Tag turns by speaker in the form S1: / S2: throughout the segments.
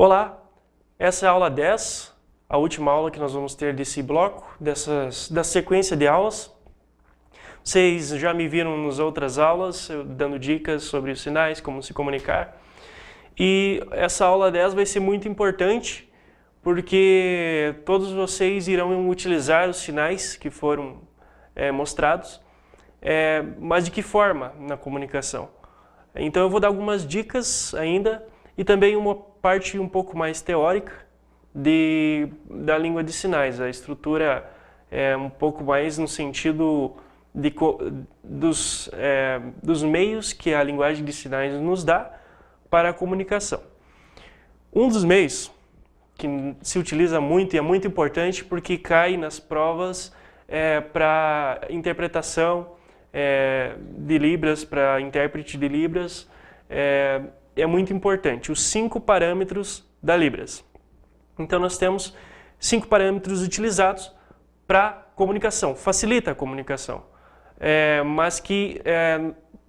S1: Olá, essa é a aula 10, a última aula que nós vamos ter desse bloco, da sequência de aulas. Vocês já me viram nas outras aulas, eu dando dicas sobre os sinais, como se comunicar. E essa aula 10 vai ser muito importante, porque todos vocês irão utilizar os sinais que foram mostrados, mas de que forma na comunicação? Então eu vou dar algumas dicas ainda, e também uma parte um pouco mais teórica da língua de sinais. A estrutura é um pouco mais no sentido dos meios que a linguagem de sinais nos dá para a comunicação. Um dos meios que se utiliza muito e é muito importante porque cai nas provas para interpretação de Libras, para intérprete de Libras, é muito importante, os 5 parâmetros da Libras. Então nós temos 5 parâmetros utilizados para comunicação, facilita a comunicação, mas que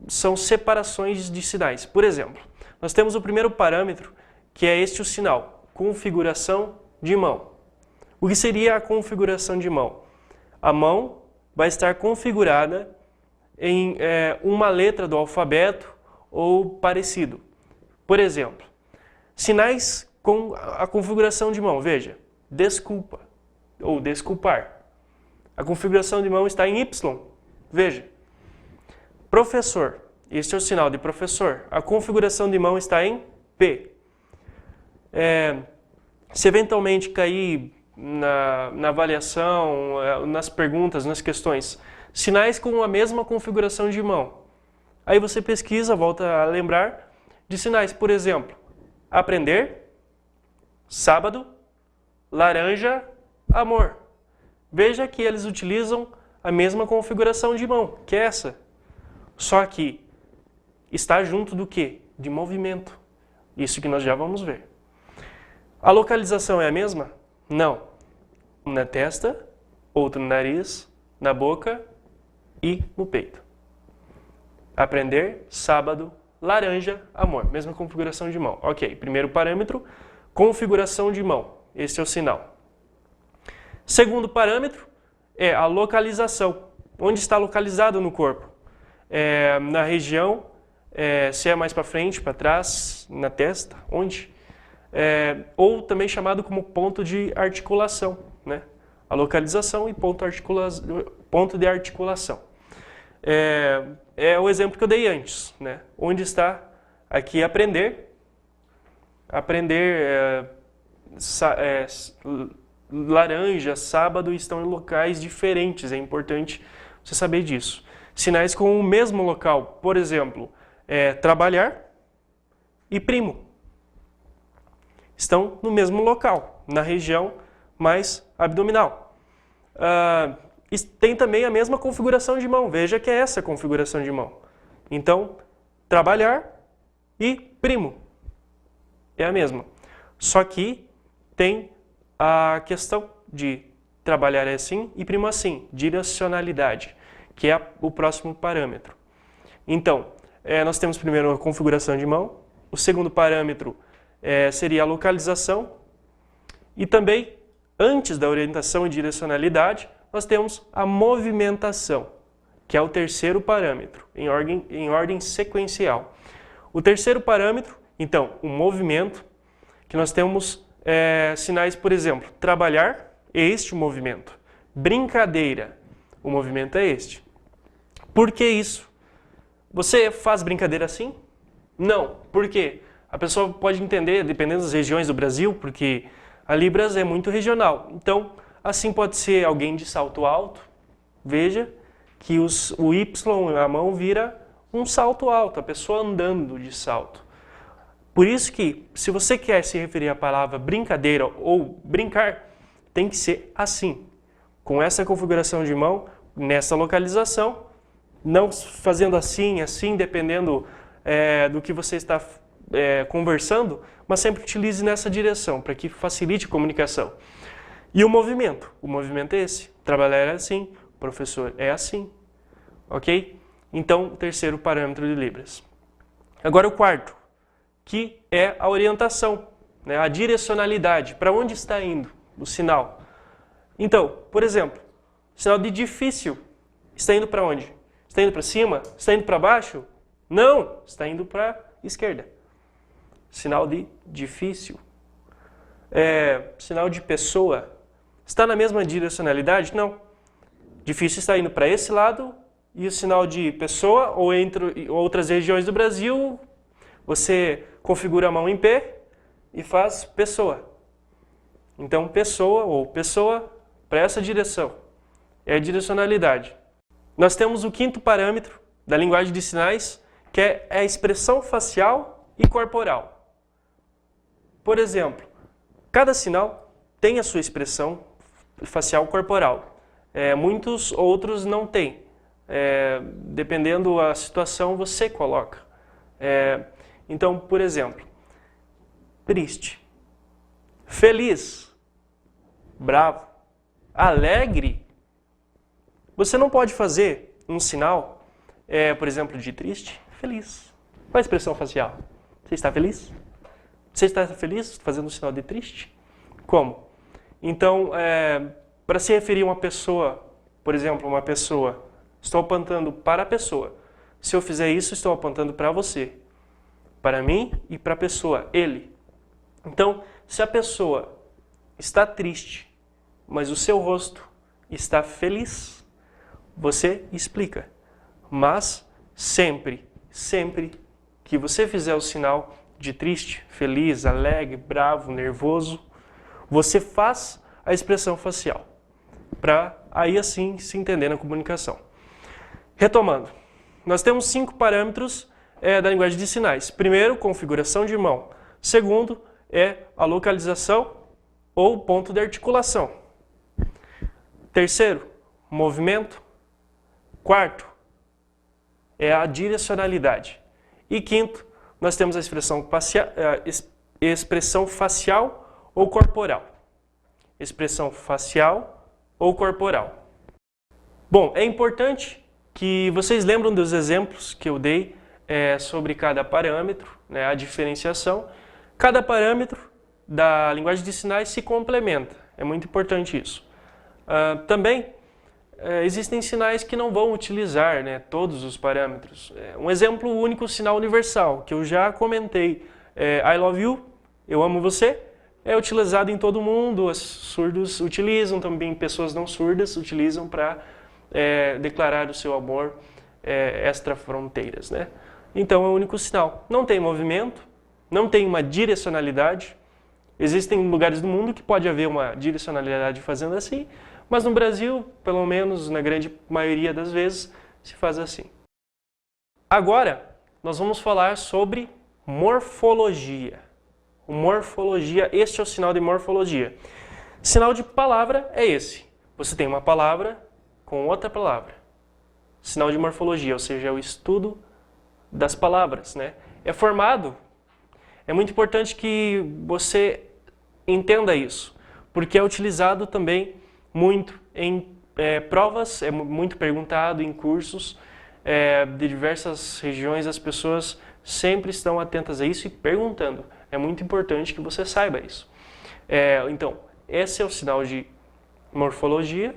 S1: são separações de sinais. Por exemplo, nós temos o primeiro parâmetro, que é o sinal, configuração de mão. O que seria a configuração de mão? A mão vai estar configurada em uma letra do alfabeto ou parecido. Por exemplo, sinais com a configuração de mão. Veja, desculpa ou desculpar. A configuração de mão está em Y. Veja, professor. Este é o sinal de professor. A configuração de mão está em P. Se eventualmente cair na avaliação, nas perguntas, nas questões, sinais com a mesma configuração de mão. Aí você pesquisa, volta a lembrar de sinais, por exemplo, aprender, sábado, laranja, amor. Veja que eles utilizam a mesma configuração de mão, que é essa. Só que está junto do quê? De movimento. Isso que nós já vamos ver. A localização é a mesma? Não. Um na testa, outro no nariz, na boca e no peito. Aprender, sábado, laranja, amor. Mesma configuração de mão. Ok, primeiro parâmetro, configuração de mão. Esse é o sinal. Segundo parâmetro é a localização. Onde está localizado no corpo? Na região, se é mais para frente, para trás, na testa, onde? Ou também chamado como ponto de articulação, né? A localização e ponto de articulação. É o exemplo que eu dei antes, né? Onde está aqui aprender, laranja, sábado estão em locais diferentes, é importante você saber disso. Sinais com o mesmo local, por exemplo, trabalhar e primo. Estão no mesmo local, na região mais abdominal. Tem também a mesma configuração de mão, veja que é essa configuração de mão. Então, trabalhar e primo. É a mesma. Só que tem a questão de trabalhar assim e primo assim, direcionalidade, que é o próximo parâmetro. Então, nós temos primeiro a configuração de mão, o segundo parâmetro seria a localização, e também, antes da orientação e direcionalidade, nós temos a movimentação, que é o terceiro parâmetro, em ordem sequencial. O terceiro parâmetro, então, o movimento, que nós temos sinais, por exemplo, trabalhar é este o movimento. Brincadeira, o movimento é este. Por que isso? Você faz brincadeira assim? Não. Por quê? A pessoa pode entender, dependendo das regiões do Brasil, porque a Libras é muito regional. Então, assim pode ser alguém de salto alto. Veja que o Y, a mão, vira um salto alto, a pessoa andando de salto. Por isso que, se você quer se referir à palavra brincadeira ou brincar, tem que ser assim, com essa configuração de mão, nessa localização, não fazendo assim, assim, dependendo do que você está conversando, mas sempre utilize nessa direção, para que facilite a comunicação. E o movimento é esse, trabalhar é assim, professor é assim, ok? Então, o terceiro parâmetro de Libras. Agora o quarto, que é a orientação. né? A direcionalidade, para onde está indo o sinal. Então, por exemplo, sinal de difícil, está indo para onde? Está indo para cima? Está indo para baixo? Não, está indo para a esquerda. Sinal de difícil. Sinal de pessoa, está na mesma direcionalidade? Não. Difícil está indo para esse lado e o sinal de pessoa, ou entre outras regiões do Brasil, você configura a mão em P e faz pessoa. Então, pessoa ou pessoa para essa direção. É a direcionalidade. Nós temos o quinto parâmetro da linguagem de sinais, que é a expressão facial e corporal. Por exemplo, cada sinal tem a sua expressão facial corporal. Muitos outros não têm. Dependendo da situação, você coloca. Então, por exemplo, triste, feliz, bravo, alegre. Você não pode fazer um sinal, por exemplo, de triste, feliz. Qual a expressão facial? Você está feliz? Você está feliz fazendo um sinal de triste? Como? Então, para se referir a uma pessoa, por exemplo, uma pessoa, estou apontando para a pessoa. Se eu fizer isso, estou apontando para você, para mim e para a pessoa, ele. Então, se a pessoa está triste, mas o seu rosto está feliz, você explica. Mas sempre que você fizer o sinal de triste, feliz, alegre, bravo, nervoso, você faz a expressão facial, para aí assim se entender na comunicação. Retomando, nós temos 5 parâmetros da linguagem de sinais. Primeiro, configuração de mão. Segundo, a localização ou ponto de articulação. Terceiro, movimento. Quarto, a direcionalidade. E quinto, nós temos a expressão facial ou corporal. Expressão facial ou corporal. Bom, é importante que vocês lembram dos exemplos que eu dei sobre cada parâmetro, né, a diferenciação. Cada parâmetro da linguagem de sinais se complementa. É muito importante isso. Também existem sinais que não vão utilizar, né, todos os parâmetros. Um exemplo único, sinal universal, que eu já comentei. I love you, eu amo você, é utilizado em todo mundo. Os surdos utilizam, também pessoas não surdas utilizam para declarar o seu amor extra fronteiras, né? Então é o único sinal. Não tem movimento, não tem uma direcionalidade. Existem lugares do mundo que pode haver uma direcionalidade fazendo assim, mas no Brasil, pelo menos na grande maioria das vezes, se faz assim. Agora, nós vamos falar sobre morfologia. Morfologia, este é o sinal de morfologia. Sinal de palavra é esse. Você tem uma palavra com outra palavra. Sinal de morfologia, ou seja, é o estudo das palavras, né? É formado. É muito importante que você entenda isso, porque é utilizado também muito em provas, é muito perguntado em cursos de diversas regiões. As pessoas sempre estão atentas a isso e perguntando. É muito importante que você saiba isso. Então, esse é o sinal de morfologia.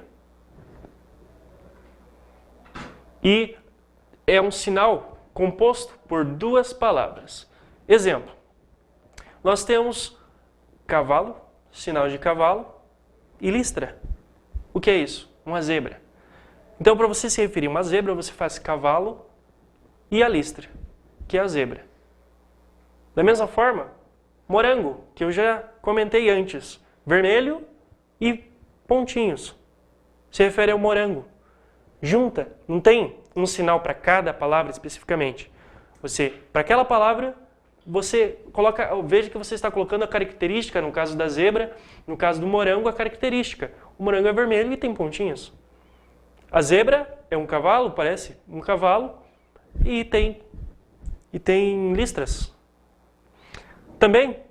S1: E é um sinal composto por 2 palavras. Exemplo, nós temos cavalo, sinal de cavalo, e listra. O que é isso? Uma zebra. Então, para você se referir a uma zebra, você faz cavalo e a listra, que é a zebra. Da mesma forma, morango, que eu já comentei antes, vermelho e pontinhos, se refere ao morango. Junta, não tem um sinal para cada palavra especificamente. Para aquela palavra, você coloca, veja que você está colocando a característica, no caso da zebra, no caso do morango, a característica. O morango é vermelho e tem pontinhos. A zebra é um cavalo, parece um cavalo, e tem listras. Também,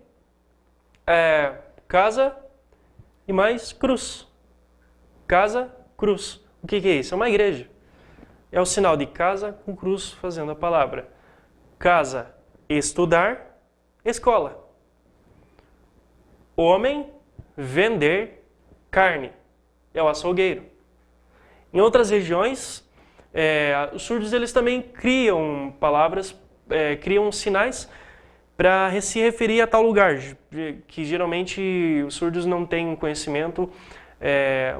S1: casa e mais cruz. Casa, cruz. O que é isso? É uma igreja. É o sinal de casa com cruz fazendo a palavra. Casa, estudar, escola. homem vender carne. É o açougueiro. Em outras regiões, os surdos eles também criam palavras, criam sinais para se referir a tal lugar, que geralmente os surdos não têm um conhecimento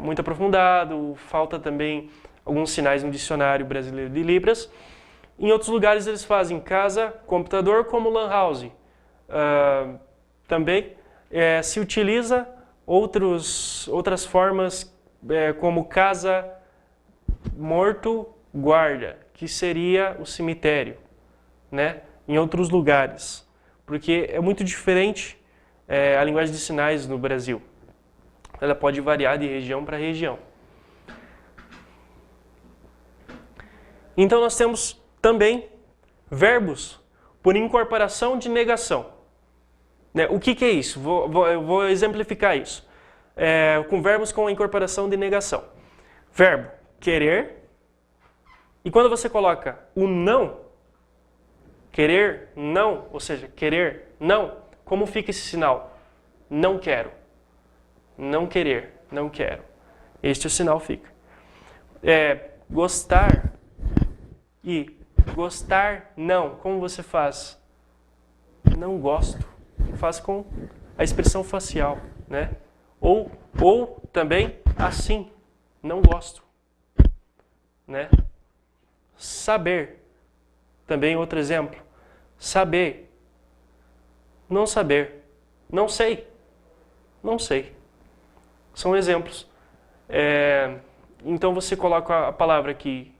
S1: muito aprofundado, falta também alguns sinais no dicionário brasileiro de Libras. Em outros lugares eles fazem casa, computador, como lan house. Também se utiliza outras formas como casa, morto, guarda, que seria o cemitério, né? Em outros lugares, porque é muito diferente a linguagem de sinais no Brasil. Ela pode variar de região para região. Então nós temos também verbos por incorporação de negação. O que é isso? Eu vou exemplificar isso. Com verbos com a incorporação de negação. Verbo querer, e quando você coloca o não, querer não, ou seja, querer não, como fica esse sinal? Não quero. Não querer, não quero. Este o sinal fica. Gostar e gostar não, como você faz? Não gosto. Faz com a expressão facial, né? Ou também assim, não gosto, né? Saber, também outro exemplo. Saber, não saber, não sei, não sei. São exemplos. Então você coloca a palavra aqui,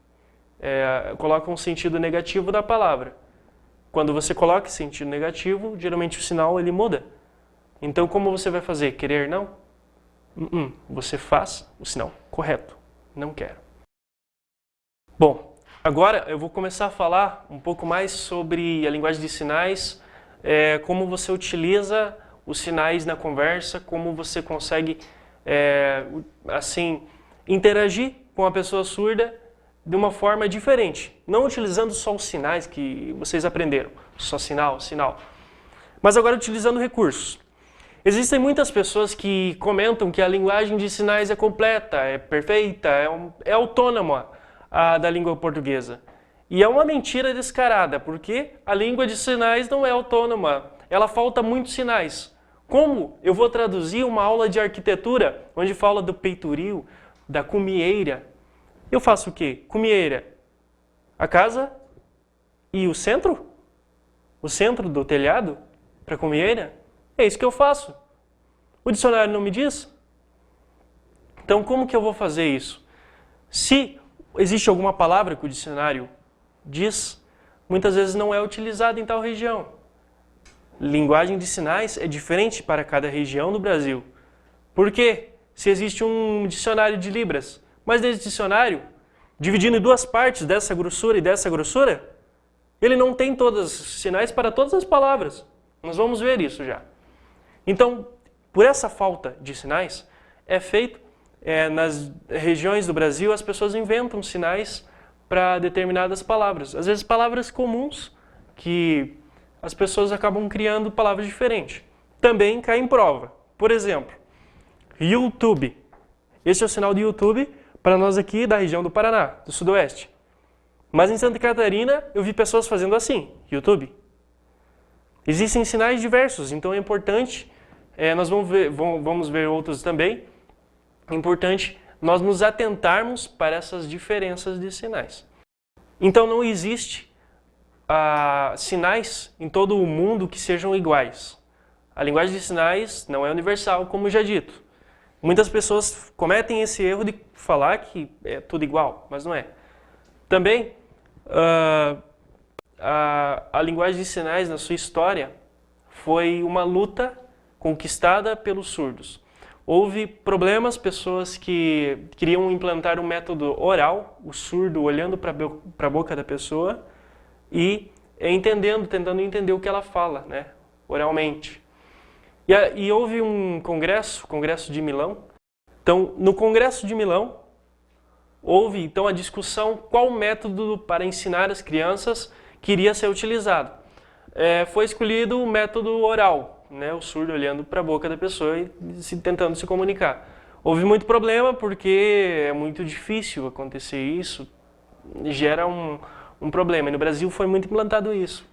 S1: coloca um sentido negativo da palavra. Quando você coloca sentido negativo, geralmente o sinal ele muda. Então como você vai fazer? Querer não? Você faz o sinal correto. Não quero. Bom, agora eu vou começar a falar um pouco mais sobre a linguagem de sinais, como você utiliza os sinais na conversa, como você consegue assim interagir com a pessoa surda de uma forma diferente, não utilizando só os sinais que vocês aprenderam, só sinal, sinal, mas agora utilizando recursos. Existem muitas pessoas que comentam que a linguagem de sinais é completa, é perfeita, é autônoma da língua portuguesa. E é uma mentira descarada, porque a língua de sinais não é autônoma, ela falta muitos sinais. Como eu vou traduzir uma aula de arquitetura, onde fala do peitoril, da cumieira? Eu faço o quê? Cumieira, a casa e o centro? O centro do telhado para cumieira? É isso que eu faço. O dicionário não me diz? Então como que eu vou fazer isso? Se existe alguma palavra que o dicionário diz, muitas vezes não é utilizada em tal região. Linguagem de sinais é diferente para cada região do Brasil. Por quê? Se existe um dicionário de Libras, mas nesse dicionário, dividindo em duas partes, dessa grossura e dessa grossura, ele não tem todos os sinais para todas as palavras. Nós vamos ver isso já. Então, por essa falta de sinais, é feito, nas regiões do Brasil, as pessoas inventam sinais para determinadas palavras. Às vezes palavras comuns, que as pessoas acabam criando palavras diferentes. Também cai em prova. Por exemplo, YouTube. Esse é o sinal de YouTube para nós aqui da região do Paraná, do Sudoeste. Mas em Santa Catarina eu vi pessoas fazendo assim, YouTube. Existem sinais diversos, então é importante, nós vamos ver outros também, é importante nós nos atentarmos para essas diferenças de sinais. Então não existe sinais em todo o mundo que sejam iguais. A linguagem de sinais não é universal, como já dito. Muitas pessoas cometem esse erro de falar que é tudo igual, mas não é. Também, a linguagem de sinais, na sua história, foi uma luta conquistada pelos surdos. Houve problemas, pessoas que queriam implantar um método oral, o surdo olhando para a boca da pessoa e tentando entender o que ela fala, né, oralmente. E houve um congresso, o Congresso de Milão. Então, no Congresso de Milão, houve então a discussão qual método para ensinar as crianças que iria ser utilizado. Foi escolhido o método oral, né, o surdo olhando para a boca da pessoa e tentando se comunicar. Houve muito problema porque é muito difícil acontecer isso, gera um problema. E no Brasil foi muito implantado isso.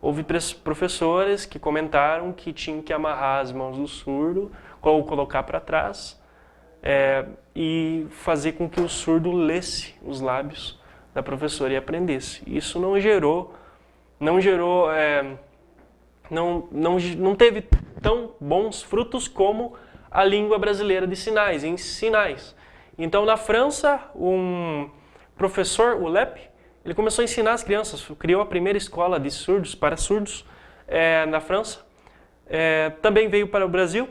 S1: Houve professores que comentaram que tinham que amarrar as mãos do surdo ou colocar para trás e fazer com que o surdo lesse os lábios da professora e aprendesse. Isso não teve tão bons frutos como a língua brasileira de sinais, em sinais. Então, na França, um professor, o Lep, ele começou a ensinar as crianças, criou a primeira escola de surdos, para surdos, na França. Também veio para o Brasil,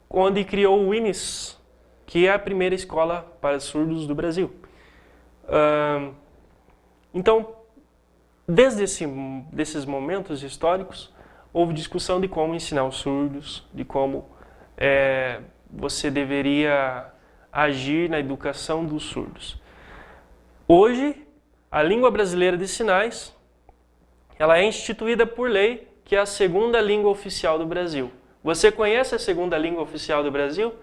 S1: onde criou o INES, que é a primeira escola para surdos do Brasil. Então, desde desses momentos históricos, houve discussão de como ensinar os surdos, de como você deveria agir na educação dos surdos. Hoje, a língua brasileira de sinais, ela é instituída por lei, que é a segunda língua oficial do Brasil. Você conhece a segunda língua oficial do Brasil?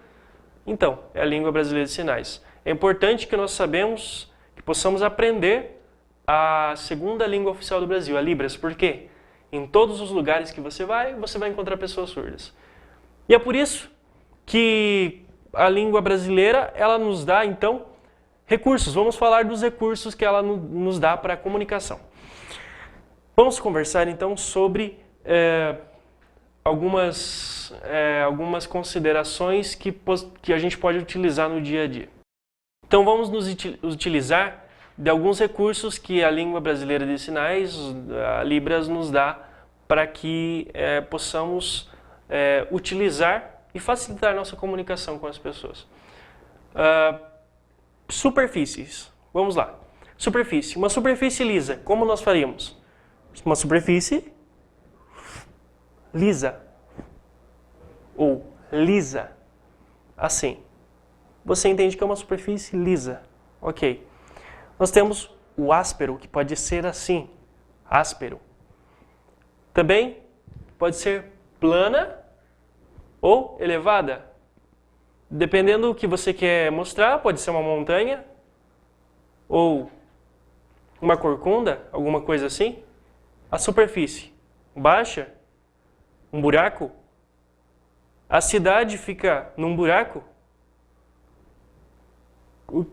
S1: Então, é a língua brasileira de sinais. É importante que nós possamos aprender a segunda língua oficial do Brasil, a Libras. Por quê? Em todos os lugares que você vai encontrar pessoas surdas. E é por isso que a língua brasileira, ela nos dá, então, recursos. Vamos falar dos recursos que ela nos dá para a comunicação. Vamos conversar, então, sobre algumas considerações que a gente pode utilizar no dia a dia. Então, vamos nos utilizar de alguns recursos que a língua brasileira de sinais, a Libras, nos dá para que possamos utilizar e facilitar a nossa comunicação com as pessoas. Superfícies. Vamos lá. Superfície. Uma superfície lisa. Como nós faríamos? Uma superfície lisa. Ou lisa. Assim. Você entende que é uma superfície lisa. Ok. Nós temos o áspero, que pode ser assim. Áspero. Também pode ser plana ou elevada. Dependendo do que você quer mostrar, pode ser uma montanha ou uma corcunda, alguma coisa assim. A superfície baixa, um buraco. A cidade fica num buraco.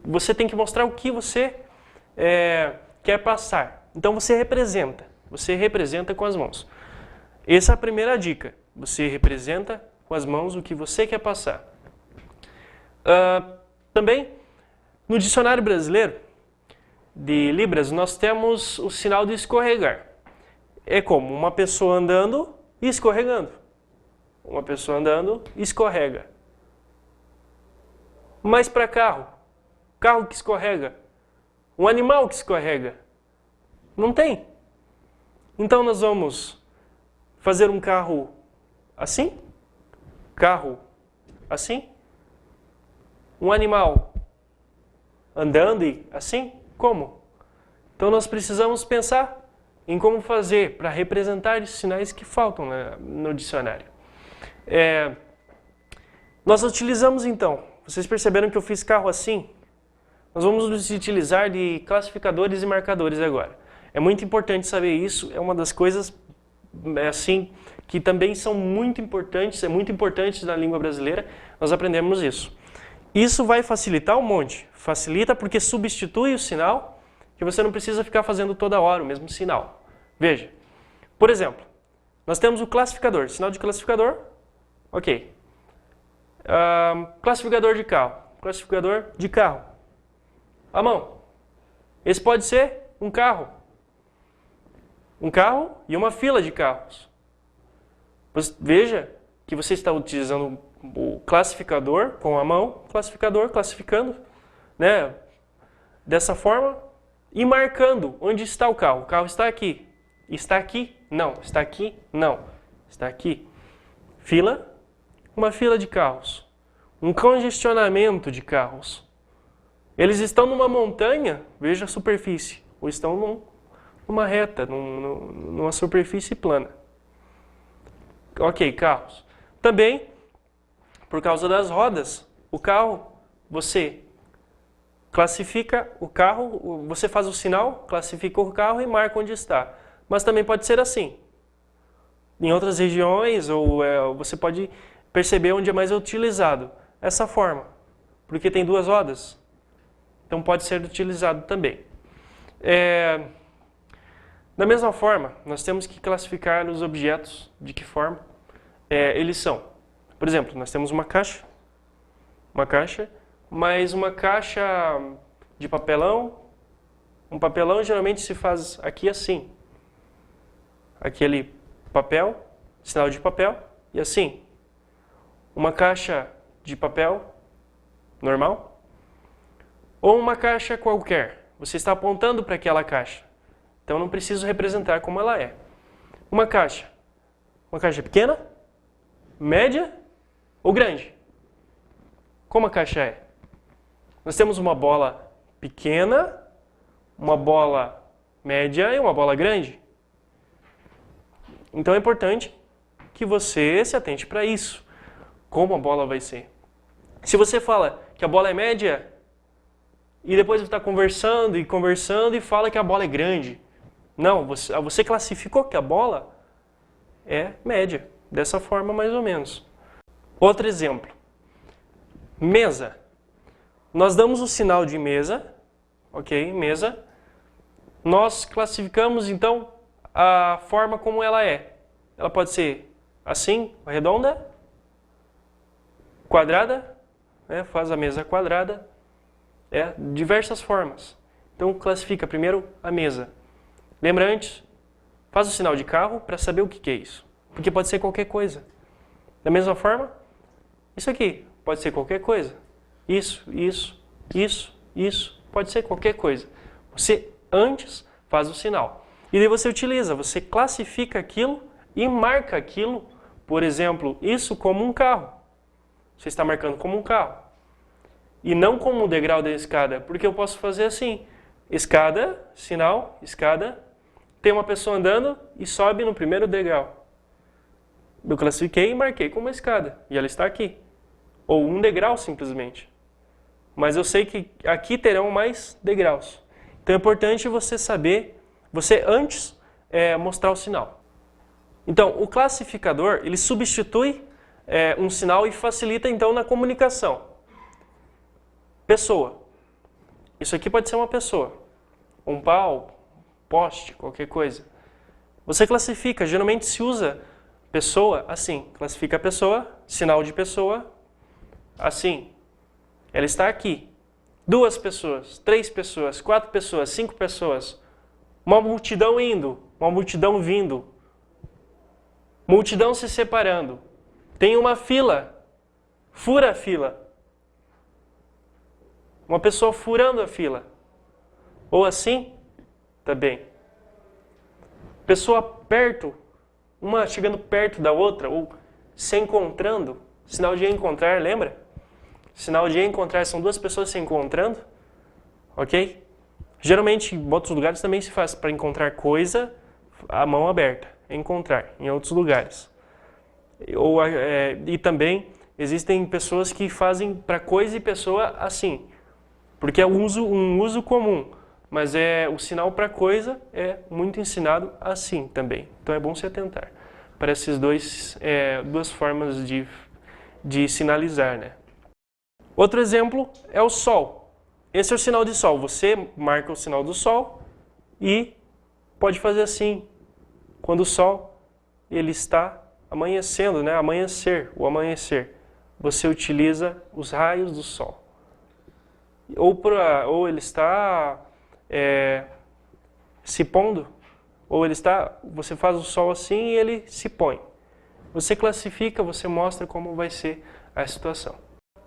S1: Você tem que mostrar o que você quer passar. Então você representa com as mãos. Essa é a primeira dica. Você representa com as mãos o que você quer passar. Também, no dicionário brasileiro de Libras, nós temos o sinal de escorregar. É como uma pessoa andando e escorregando. Uma pessoa andando e escorrega. Mas para carro que escorrega, um animal que escorrega, não tem. Então nós vamos fazer um carro assim, um animal andando e assim, como? Então nós precisamos pensar em como fazer para representar esses sinais que faltam no dicionário. Nós utilizamos então, vocês perceberam que eu fiz carro assim? Nós vamos nos utilizar de classificadores e marcadores agora. É muito importante saber isso, é uma das coisas assim que também são muito importantes, na língua brasileira, nós aprendemos isso. Isso vai facilitar um monte. Facilita porque substitui o sinal, que você não precisa ficar fazendo toda hora o mesmo sinal. Veja, por exemplo, nós temos o classificador, sinal de classificador, ok. Classificador de carro. A mão. Esse pode ser um carro. Um carro e uma fila de carros. Veja que você está utilizando o classificador com a mão, classificando, né, dessa forma, e marcando onde está o carro. O carro está aqui. Está aqui? Não. Está aqui? Não. Está aqui. Fila, uma fila de carros. Um congestionamento de carros. Eles estão numa montanha, veja a superfície, ou estão numa reta, numa superfície plana. Ok, carros. Também, por causa das rodas, o carro, você classifica o carro, você faz o sinal, classifica o carro e marca onde está. Mas também pode ser assim. Em outras regiões, você pode perceber onde é mais utilizado. Essa forma, porque tem duas rodas. Então pode ser utilizado também. Da mesma forma, nós temos que classificar os objetos de que forma eles são. Por exemplo, nós temos uma caixa, mas uma caixa de papelão. Um papelão geralmente se faz aqui assim. Aquele papel, sinal de papel, e assim. Uma caixa de papel normal, ou uma caixa qualquer. Você está apontando para aquela caixa. Então não preciso representar como ela é. Uma caixa pequena, média ou grande? Como a caixa é? Nós temos uma bola pequena, uma bola média e uma bola grande. Então é importante que você se atente para isso. Como a bola vai ser. Se você fala que a bola é média e depois você está conversando e fala que a bola é grande. Não, você classificou que a bola é média. Dessa forma mais ou menos. Outro exemplo. Mesa. Nós damos o sinal de mesa, ok? Mesa. Nós classificamos então a forma como ela é. Ela pode ser assim, redonda, quadrada, faz a mesa quadrada, diversas formas. Então classifica primeiro a mesa. Lembra antes? Faz o sinal de carro para saber o que é isso. Porque pode ser qualquer coisa. Da mesma forma, isso aqui pode ser qualquer coisa. Isso, pode ser qualquer coisa. Você antes faz o sinal. E daí você utiliza, você classifica aquilo e marca aquilo, por exemplo, isso como um carro. Você está marcando como um carro. E não como um degrau da escada, porque eu posso fazer assim. Escada, sinal, escada, tem uma pessoa andando e sobe no primeiro degrau. Eu classifiquei e marquei como uma escada, e ela está aqui. Ou um degrau simplesmente. Mas eu sei que aqui terão mais degraus. Então é importante você saber, você antes mostrar o sinal. Então o classificador, ele substitui um sinal e facilita então na comunicação. Pessoa. Isso aqui pode ser uma pessoa. Um pau, poste, qualquer coisa. Você classifica, geralmente se usa pessoa assim. Classifica a pessoa, sinal de pessoa, assim. Ela está aqui. 2 pessoas, 3 pessoas, 4 pessoas, 5 pessoas. Uma multidão indo, uma multidão vindo. Multidão se separando. Tem uma fila. Fura a fila. Uma pessoa furando a fila. Ou assim, também. Pessoa perto, uma chegando perto da outra, ou se encontrando. Sinal de encontrar, lembra? Sinal de encontrar são 2 pessoas se encontrando. Ok? Geralmente, em outros lugares também se faz para encontrar coisa, a mão aberta. Encontrar, em outros lugares. E também existem pessoas que fazem para coisa e pessoa assim. Porque é um uso comum, mas o sinal para coisa é muito ensinado assim também. Então é bom se atentar para essas duas formas de sinalizar, né? Outro exemplo é o sol. Esse é o sinal de sol. Você marca o sinal do sol e pode fazer assim. Quando o sol ele está amanhecendo, né? O amanhecer. Você utiliza os raios do sol. Ou ele está se pondo, ou você faz o sol assim e ele se põe. Você classifica, você mostra como vai ser a situação.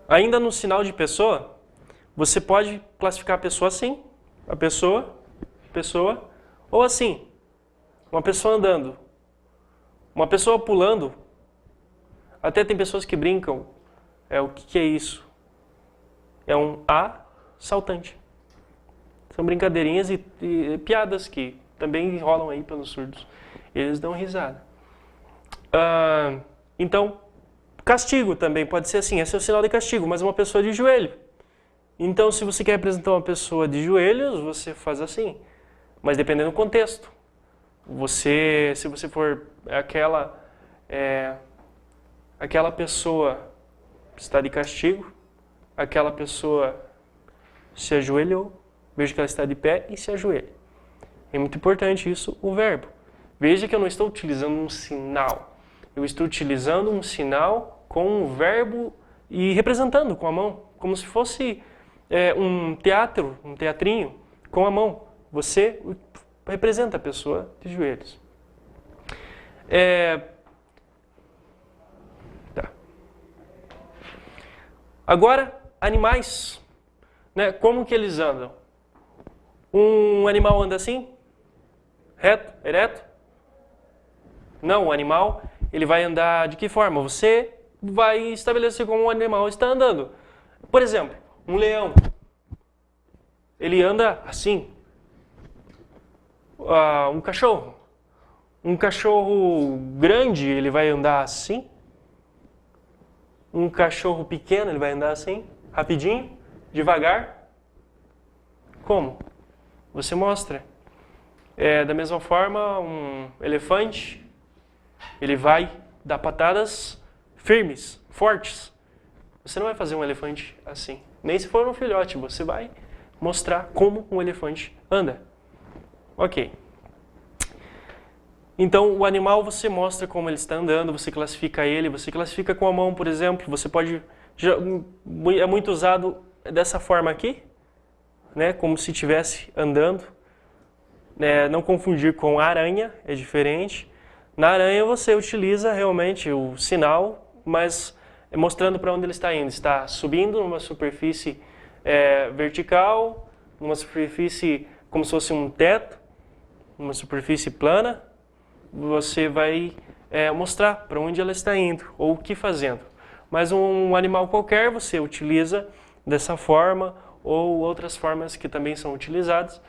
S1: Ainda no sinal de pessoa, você pode classificar a pessoa assim, a pessoa, ou assim, uma pessoa andando, uma pessoa pulando. Até tem pessoas que brincam, o que é isso? É um saltante. São brincadeirinhas e piadas que também rolam aí pelos surdos. Eles dão risada. Então, castigo também pode ser assim, esse é o sinal de castigo, mas uma pessoa de joelho. Então, se você quer representar uma pessoa de joelhos, você faz assim. Mas dependendo do contexto. Se você for aquela pessoa está de castigo, aquela pessoa se ajoelhou, veja que ela está de pé e se ajoelha. É muito importante isso, o verbo. Veja que eu não estou utilizando um sinal. Eu estou utilizando um sinal com um verbo e representando com a mão, como se fosse um teatrinho com a mão. Você representa a pessoa de joelhos. Tá. Agora, animais, né? Como que eles andam? Um animal anda assim? Reto? Ereto? Não, o animal ele vai andar de que forma? Você vai estabelecer como o animal está andando. Por exemplo, um leão. Ele anda assim. Um cachorro. Um cachorro grande, ele vai andar assim. Um cachorro pequeno, ele vai andar assim, rapidinho, devagar. Como? Você mostra. Da mesma forma, um elefante, ele vai dar patadas firmes, fortes. Você não vai fazer um elefante assim. Nem se for um filhote, você vai mostrar como um elefante anda. Ok. Então, o animal você mostra como ele está andando, você classifica com a mão, por exemplo. Você pode... É muito usado dessa forma aqui, né? Como se estivesse andando. Não confundir com aranha, é diferente. Na aranha você utiliza realmente o sinal, mas mostrando para onde ele está indo. Está subindo numa superfície vertical, numa superfície como se fosse um teto, numa superfície plana. Você vai mostrar para onde ela está indo ou o que fazendo. Mas um animal qualquer você utiliza dessa forma ou outras formas que também são utilizadas.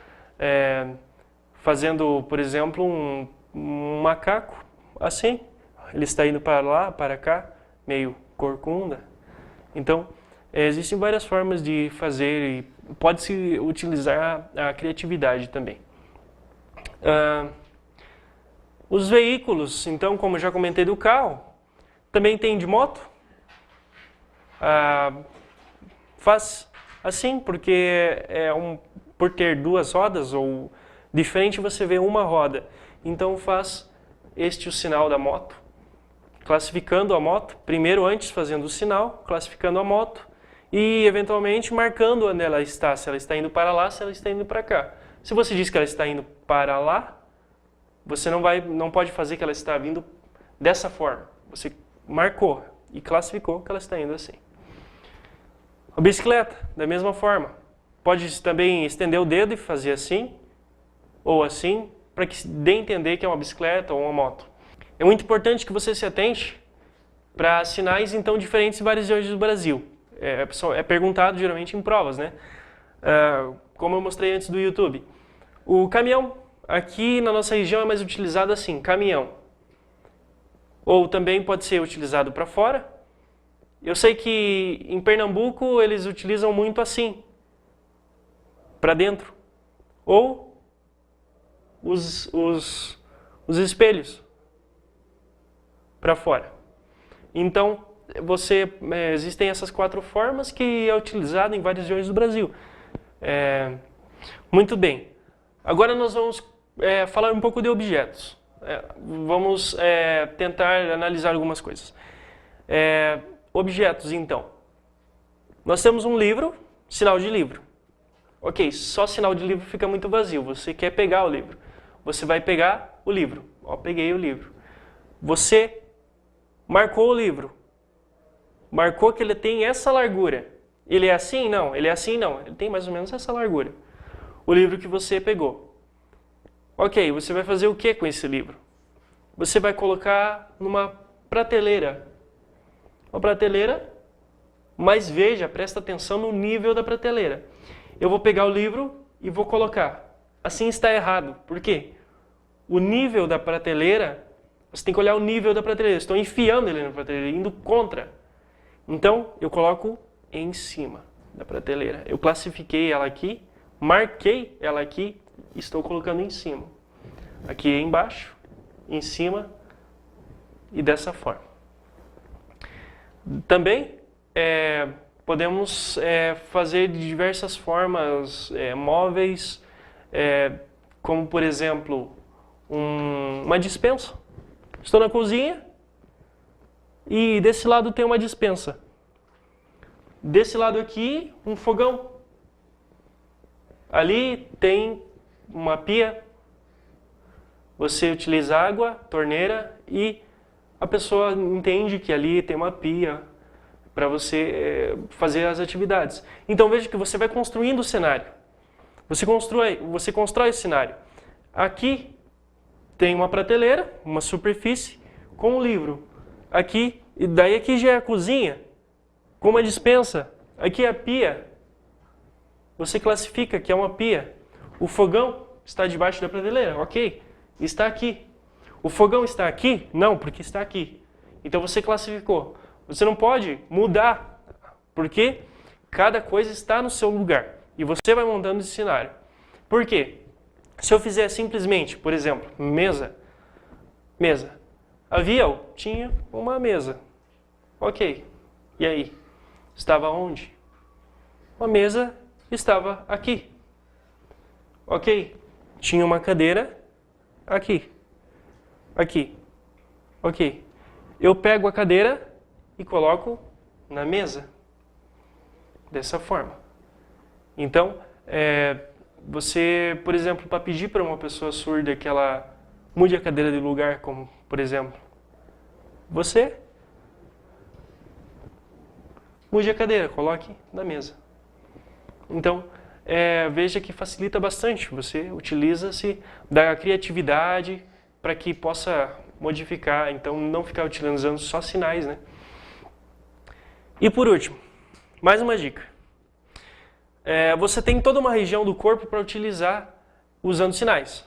S1: Fazendo, por exemplo, um macaco assim. Ele está indo para lá, para cá, meio corcunda. Então, existem várias formas de fazer e pode-se utilizar a criatividade também. Os veículos, então, como eu já comentei do carro, também tem de moto. Faz assim, porque por ter duas rodas, ou diferente você vê uma roda. Então faz o sinal da moto, classificando a moto, primeiro antes fazendo o sinal, classificando a moto e eventualmente marcando onde ela está, se ela está indo para lá, se ela está indo para cá. Se você diz que ela está indo para lá, você não pode fazer que ela está vindo dessa forma. Você marcou e classificou que ela está indo assim. A bicicleta, da mesma forma. Pode também estender o dedo e fazer assim, ou assim, para que dê a entender que é uma bicicleta ou uma moto. É muito importante que você se atente para sinais então diferentes em várias regiões do Brasil. É perguntado geralmente em provas, né? Como eu mostrei antes do YouTube. O caminhão, aqui na nossa região é mais utilizado assim, caminhão. Ou também pode ser utilizado para fora. Eu sei que em Pernambuco eles utilizam muito assim, para dentro. Ou os espelhos para fora. Então, existem essas quatro formas que é utilizado em várias regiões do Brasil. Muito bem. Agora nós vamos falar um pouco de objetos. Vamos tentar analisar algumas coisas. Objetos, então. Nós temos um livro, sinal de livro. Ok, só sinal de livro fica muito vazio. Você quer pegar o livro. Você vai pegar o livro. Peguei o livro. Você marcou o livro. Marcou que ele tem essa largura. Ele é assim? Não. Ele é assim? Não. Ele tem mais ou menos essa largura. O livro que você pegou. Ok, você vai fazer o que com esse livro? Você vai colocar numa prateleira. Uma prateleira, mas veja, presta atenção no nível da prateleira. Eu vou pegar o livro e vou colocar. Assim está errado. Por quê? O nível da prateleira Você tem que olhar o nível da prateleira. Estou enfiando ele na prateleira, indo contra. Então, eu coloco em cima da prateleira. Eu classifiquei ela aqui, marquei ela aqui, estou colocando em cima. Aqui embaixo, em cima e dessa forma. Também podemos fazer de diversas formas móveis, como por exemplo uma despensa. Estou na cozinha e desse lado tem uma despensa. Desse lado aqui, um fogão. Ali tem uma pia. Você utiliza água, torneira, e a pessoa entende que ali tem uma pia para você fazer as atividades. Então veja que você vai construindo o cenário. Você constrói o cenário. Aqui tem uma prateleira, uma superfície com um livro. Aqui, e daí aqui já é a cozinha, com uma despensa. Aqui é a pia. Você classifica que é uma pia. O fogão está debaixo da prateleira, ok. Está aqui. O fogão está aqui? Não, porque está aqui. Então você classificou. Você não pode mudar, porque cada coisa está no seu lugar. E você vai montando esse cenário. Por quê? Se eu fizer simplesmente, por exemplo, mesa. Tinha uma mesa. Ok. E aí? Estava onde? Uma mesa estava aqui. Ok. Tinha uma cadeira aqui. Aqui. Ok. Eu pego a cadeira e coloco na mesa. Dessa forma. Então, você, por exemplo, para pedir para uma pessoa surda que ela mude a cadeira de lugar, como, por exemplo, você mude a cadeira, coloque na mesa. Então, veja que facilita bastante. Você utiliza-se da criatividade para que possa modificar, então não ficar utilizando só sinais, né? E por último, mais uma dica. Você tem toda uma região do corpo para utilizar usando sinais.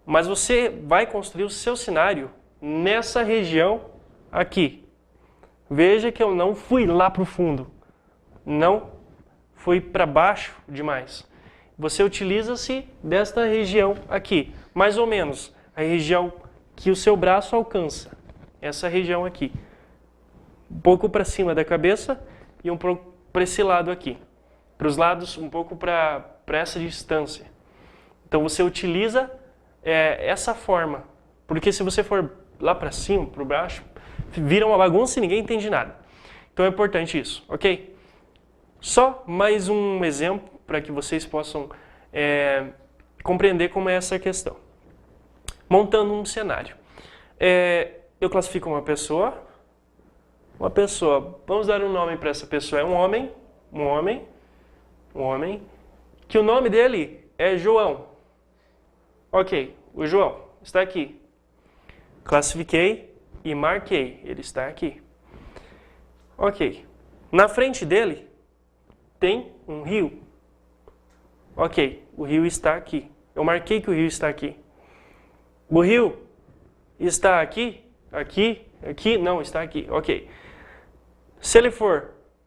S1: Mas você vai construir o seu cenário nessa região aqui. Veja que eu não fui lá para o fundo. Não fui para baixo demais. Você utiliza-se desta região aqui. Mais ou menos a região que o seu braço alcança. Essa região aqui. Um pouco para cima da cabeça e um pouco para esse lado aqui. Para os lados, um pouco para essa distância. Então você utiliza essa forma. Porque se você for lá para cima, para baixo, vira uma bagunça e ninguém entende nada. Então é importante isso, ok? Só mais um exemplo para que vocês possam compreender como é essa questão. Montando um cenário. Eu classifico uma pessoa. Vamos dar um nome para essa pessoa. É um homem, que o nome dele é João. Ok, o João está aqui. Classifiquei e marquei, ele está aqui. Ok, na frente dele tem um rio. Ok, o rio está aqui. Eu marquei que o rio está aqui. O rio está aqui? Aqui? Não, está aqui. Ok. Se ele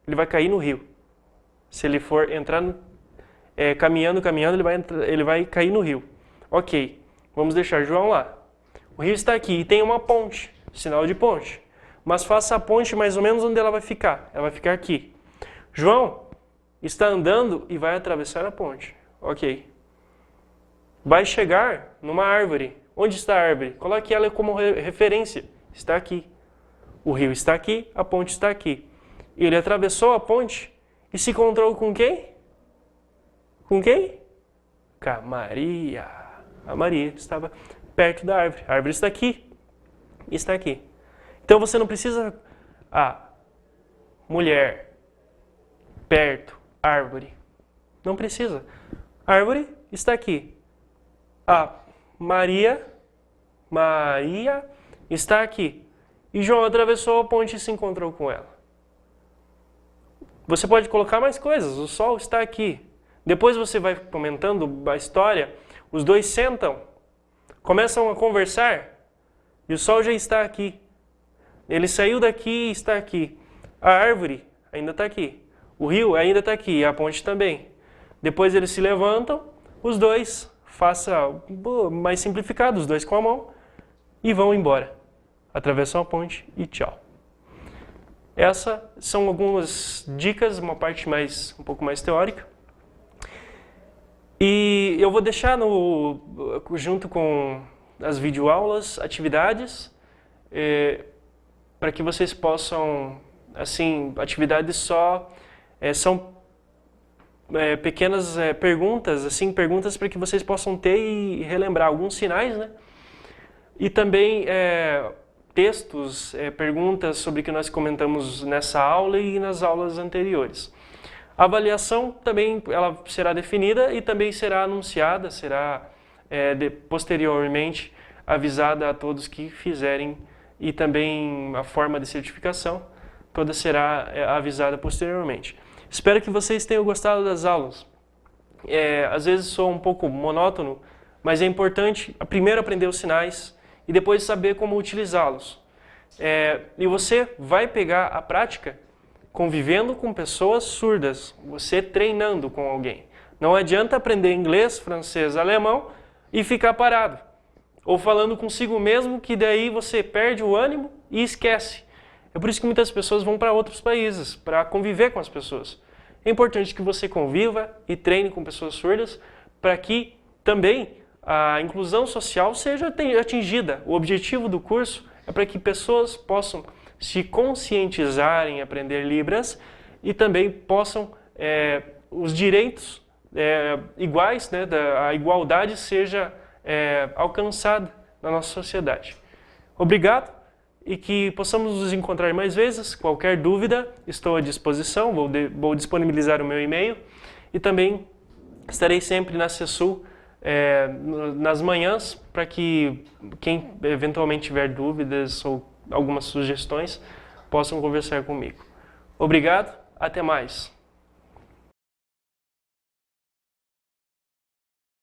S1: ele vai cair no rio. Se ele for entrar, caminhando, ele vai cair no rio. Ok, vamos deixar João lá. O rio está aqui e tem uma ponte, sinal de ponte. Mas faça a ponte mais ou menos onde ela vai ficar. Ela vai ficar aqui. João está andando e vai atravessar a ponte. Ok. Vai chegar numa árvore. Onde está a árvore? Coloque ela como referência. Está aqui. O rio está aqui, a ponte está aqui. Ele atravessou a ponte e se encontrou com quem? Com quem? Com a Maria. A Maria estava perto da árvore. A árvore está aqui. Está aqui. Então você não precisa... mulher, perto, árvore. Não precisa. A árvore está aqui. A Maria está aqui. E João atravessou a ponte e se encontrou com ela. Você pode colocar mais coisas. O sol está aqui. Depois você vai comentando a história. Os dois sentam, começam a conversar. E o Sol já está aqui. Ele saiu daqui e está aqui. A árvore ainda está aqui. O rio ainda está aqui, e a ponte também. Depois eles se levantam, os dois, faça mais simplificado, os dois com a mão, e vão embora. Atravessam a ponte e tchau. Essas são algumas dicas, uma parte um pouco mais teórica. E eu vou deixar junto com as videoaulas, atividades, para que vocês possam, assim, atividades são pequenas perguntas, assim, perguntas para que vocês possam ter e relembrar alguns sinais, né? E também textos, perguntas sobre o que nós comentamos nessa aula e nas aulas anteriores. A avaliação também ela será definida e também será anunciada, será posteriormente avisada a todos que fizerem, e também a forma de certificação toda será avisada posteriormente. Espero que vocês tenham gostado das aulas. Às vezes sou um pouco monótono, mas é importante primeiro aprender os sinais e depois saber como utilizá-los. E você vai pegar a prática convivendo com pessoas surdas, você treinando com alguém. Não adianta aprender inglês, francês, alemão e ficar parado. Ou falando consigo mesmo, que daí você perde o ânimo e esquece. É por isso que muitas pessoas vão para outros países, para conviver com as pessoas. É importante que você conviva e treine com pessoas surdas, para que também a inclusão social seja atingida. O objetivo do curso é para que pessoas possam se conscientizarem em aprender Libras e também possam, os direitos iguais, né, a igualdade seja alcançada na nossa sociedade. Obrigado e que possamos nos encontrar mais vezes. Qualquer dúvida, estou à disposição, vou disponibilizar o meu e-mail e também estarei sempre na CESUL nas manhãs para que quem eventualmente tiver dúvidas ou algumas sugestões possam conversar comigo. Obrigado, até mais.